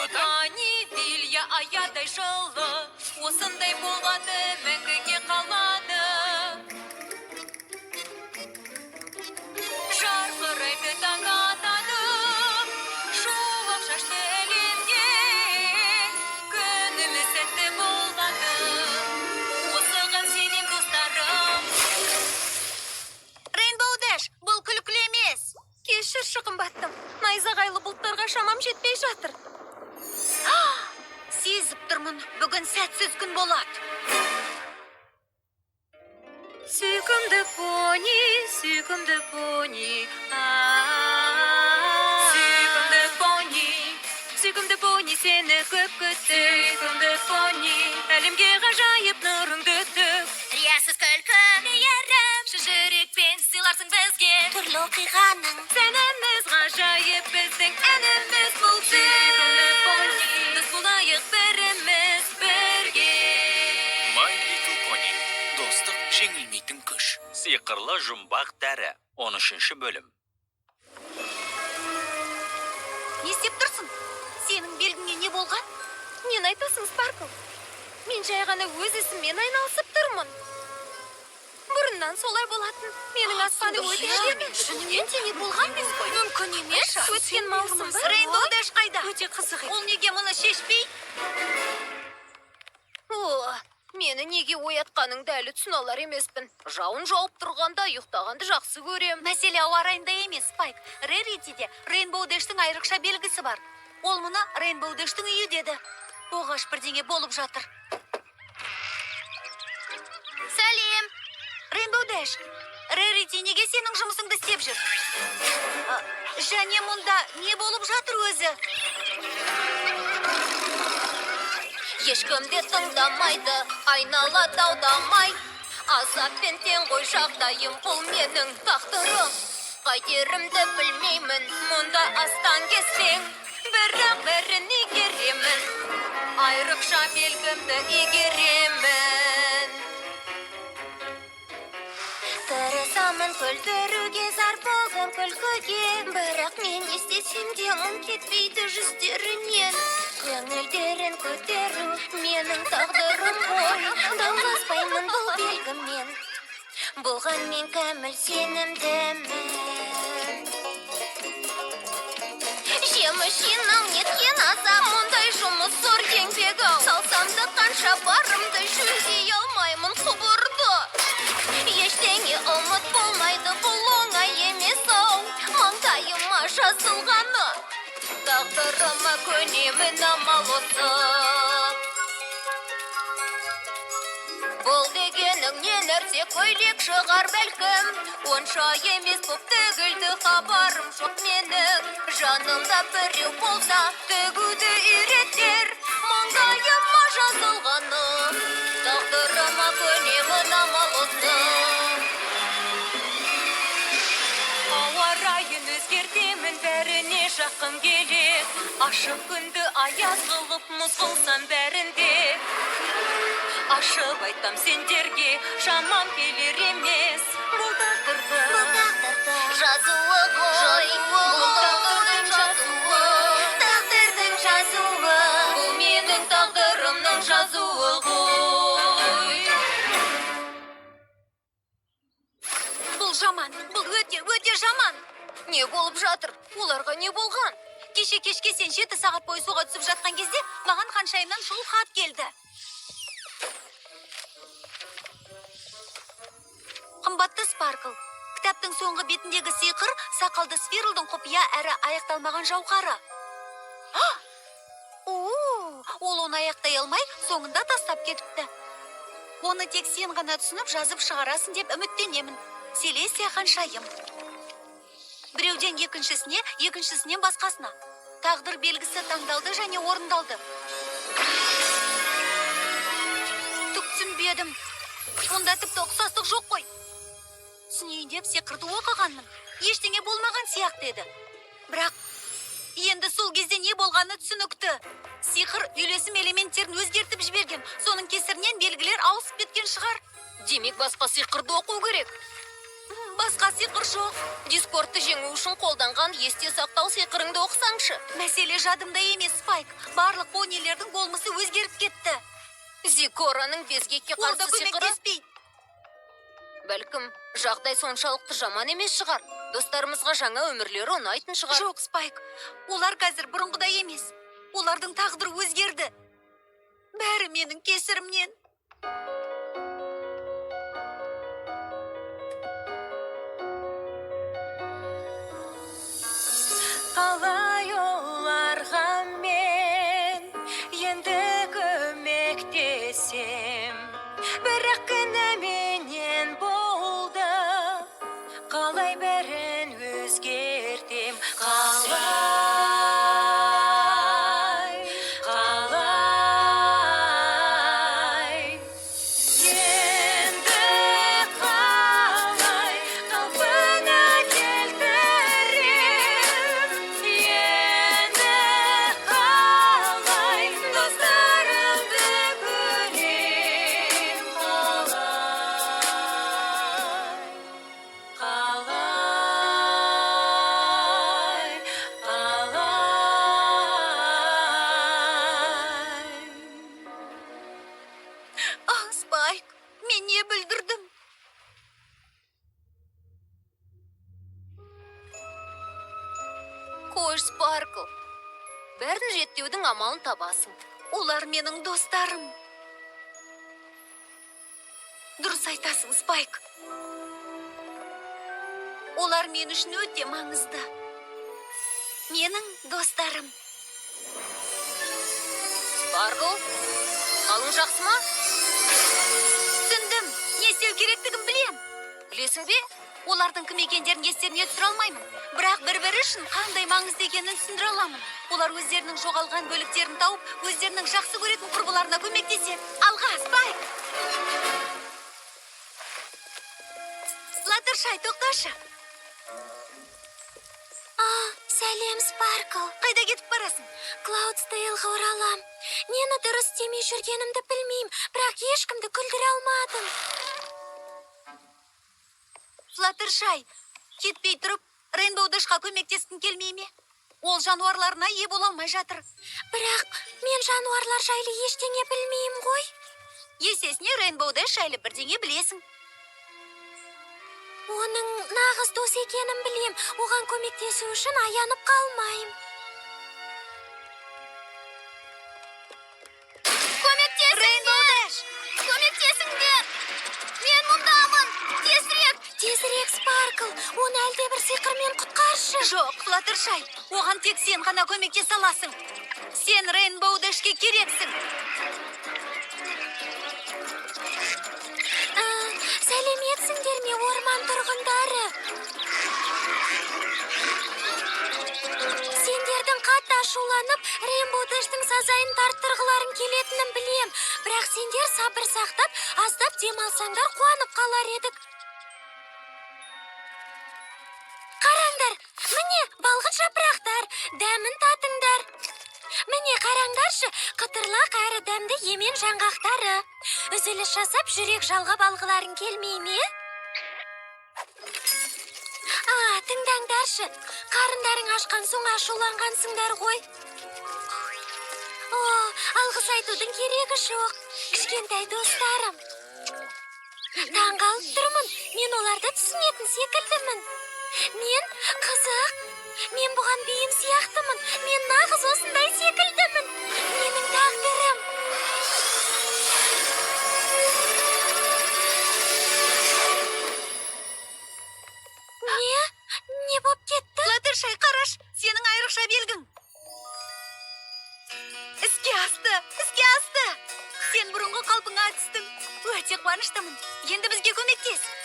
болады? Ани Вилья аядай жылы, осындай болады, мәңгіге қалады. Жарқырайды таң атады, шуақ шашты әлемге, күніміз сәтті болады. Осыған сенем достарым. Рейнбоу Дэш, бұл күлкілі емес. Кешір қымбаттым, найзағайлы бұлттарға шамам жетпей жатыр. Сезіп тұрмын, бүгін сәтсіз күн болады. Сүйкімді пони, сүйкімді пони. Сүйкімді пони, сені көп күттім. Сүйкімді пони, әлемге ғажайып нұрыңды төк. Риясыз күлкі Мейірім, жүрекпен сыйларсың бізге. түрлі оқиғаның Сәніміз ғажайып біздің әніміз бұл. Сүйкімді пони, біз болайық біріміз бірге. My Little Pony. Достық жеңілмейтін күш. Сиқырлы жұмбақ дәрі. 13 бөлім. не істеп тұрсың? Сенің белгіңе не болған? Нені айтасың, Спаркл? Мен жай ғана өз ісіммен айналысып тұрмын. Бұрыннан солай болатын. Менің аспаны өте әдемі. Шынымен де не болған мен ғой? Мүмкін емес. Өткен маусым ба? Рейнбоу Дэш қайда? Өте қызық еді. Ол неге мұны шешпей? Мені неге оятқаныңды әлі түсіне алар емеспін. Жауын жауып тұрғанда ұйықтағанды жақсы көрем. Мәселе ауа райында емес, Спайк. Реритиде Рейнбоу Дэштің айрықша белгісі бар. Ол мұны Рейнбоу Дэштің үйі деді. Оғаш бірдеңе болып жатыр. Сәлем! Рейнбоу Дэш, Рерити неге сенің жұмысыңды істеп жүр? Және мұнда не болып жатыр өзі? Ешкімде тыңдамайды, айнала даудамай. Азаппен тең ғой жағдайым, бұл менің тағдырым. Қайтерімді білмеймін, мұнда астан кестең. Бірақ бәрін игеремін, айрықша белгімді игеремін. Тырысамын күлдіруге, зар болғым күлкіге. Бірақ мен естесем де мұң кетпейді жүздерінен. Көңілдерін көтеру менің тағдырым ғой. Дауласпаймын бұл белгімен. Бұған мен кәміл сенімдімін. Жеміс жинау неткен азап, мұндай жұмыс зор еңбек ау. Салсамды қанша барымды жөндей алмаймын құбырды. Ештеңе ұмыт болмайды, бұл оңай емес ау. Маңдайыма жазылғаны, Тағдырыма көнемін амал осы. Бұл дегенің не нәрсе, көйлек шығар бәлкім. Онша емес боп тігілді, хабарым жоқ менің. Жанымда біреу болса, тігуді үйретер. Маңдайыма жазылғаны, тағдырыма көнемін амал осы. Ауа райын өзгертемін, бәріне жақын келек. Ашық күнді аяз қылып мұз қылсам бәрінде. Ашып айтам сендерге, шамам келер емес. Бұл тағдырды жазуы ғой. Бұл тағдырдың жазуы. Тағдырдың жазуы. Бұл менің тағдырымның жазуы ғой. Бұл жаман, бұл өте жаман. Не болып жатыр? Оларға не болған? Кеше кешке сен 7 сағат бойы суға түсіп жатқан кезде маған ханшайымнан шул хат келді. Қымбатты Спаркл, кітаптың соңғы бетіндегі сиқыр сақалды Свирлдың құпия әрі аяқталмаған жауһары. Ол оны аяқтай алмай, соңында тастап кетіпті. Оны тек сен ғана түсініп жазып шығарасың деп үміттенемін. Селестия ханшайым. Біреуден екіншісіне, екіншісінен басқасына. Тағдыр белгісі таңдалды және орындалды. Түк түсінбедім. Онда тіпті ұқсастық жоқ қой. Түсінейін деп сиқырды оқығанмын. Ештеңе болмаған сияқты еді. Бірақ енді сол кезде не болғаны түсінікті. Сиқыр үйлесім элементтерін өзгертіп жіберген. Соның кесірінен белгілер ауысып кеткен шығар. Демек басқа сиқырды оқу керек. Басқа сиқыр жоқ. Дискордты жеңу үшін қолданған есте сақтау сиқырыңды оқысаңшы. Мәселе жадымда емес, Спайк. барлық понилердің болмысы өзгеріп кетті. Зикораның безгекке Ол да қарсы сиқыры. көмектеспейді. Бәлкім, жағдай соншалықты жаман емес шығар. Достарымызға жаңа өмірлері ұнайтын шығар. Жоқ, Спайк. Олар қазір бұрынғыдай емес. Олардың тағдыры өзгерді. Бәрі менің кесірімнен. Қалай оларға мен енді көмектесем, бірақ күні менен болды, қалай бәрін өзгертем. Қалай енді қалай қалпына келтірем, енді қалай достарымды көрем. Спайк, мен не бүлдірдім? Қош, Спаркл. Бәрін реттеудің амалын табасың. Олар менің достарым. Дұрыс айтасың, Спайк. Олар мен үшін өте маңызды. Менің достарым. Спаркл, қалың жақсы ма? Түсіндім. Не істеу керектігін білем. Білесің бе? Олардың кім екендерін естеріне түсіре алмаймын. Бірақ бір-бірі үшін қандай маңызды екенін түсіндіре аламын. Олар өздерінің жоғалған бөліктерін тауып, өздерінің жақсы көретін құрбыларына көмектеседі. Алға, Спайк! Флаттершай, тоқташы. Сәлем, Спаркл. Қайда кетіп барасың? Клаудстейлға оралам. Нені дұрыс істемей жүргенімді білмеймін, бірақ ешкімді күлдіре алмадым. Флаттершай, кетпей тұрып, Рейнбоу Дэшқа көмектескің келмей ме? Ол жануарларына ие бола алмай жатыр. Бірақ мен жануарлар жайлы ештеңе білмеймін ғой. Есесіне Рейнбоу Дэш жайлы бірдеңе білесің. Оның нағыз дос екенін білем. Оған көмектесу үшін аянып қалмайым. Рейнбоу Дэш! Көмектесіңдер! Мен мұндамын! Тезірек, Спаркл! Оны әлде бір сиқырмен құтқаршы! Жоқ, Флаттершай, оған тек сен ғана көмектесе аласың. Сен Рейнбоу Дэшке керексің. Сәлеметсіңдер ме, орман тұрғындары? Сендердің қатты ашуланып, Рейнбоу Дэштің сазайын тарттырғыларың келетінін білем. Бірақ сендер сабыр сақтап, аздап демалсаңдар қуанып қалар едік. Қараңдар, міне балғын жапырақтар, дәмін татыңдар. Міне қараңдаршы, қытырлақ әрі дәмді емен жаңғақтары. Үзіліс жасап жүрек жалғап алғыларың келмей ме? Тыңдаңдаршы, қарындарың ашқан соң ашуланғансыңдар ғой. Алғыс айтудың керегі жоқ, кішкентай достарым. Таңғалып тұрмын, мен оларды түсінетін секілдімін. Мен қызық, мен бұған бейім сияқтымын, мен нағыз осындай секілдімін. Менің тағдырым. Не боп кетті? Флаттершай, қараш, сенің айрықша белгің. Іске асты! Сен бұрынғы қалпыңа түстің. Өте қуаныштымын. Енді бізге көмектес.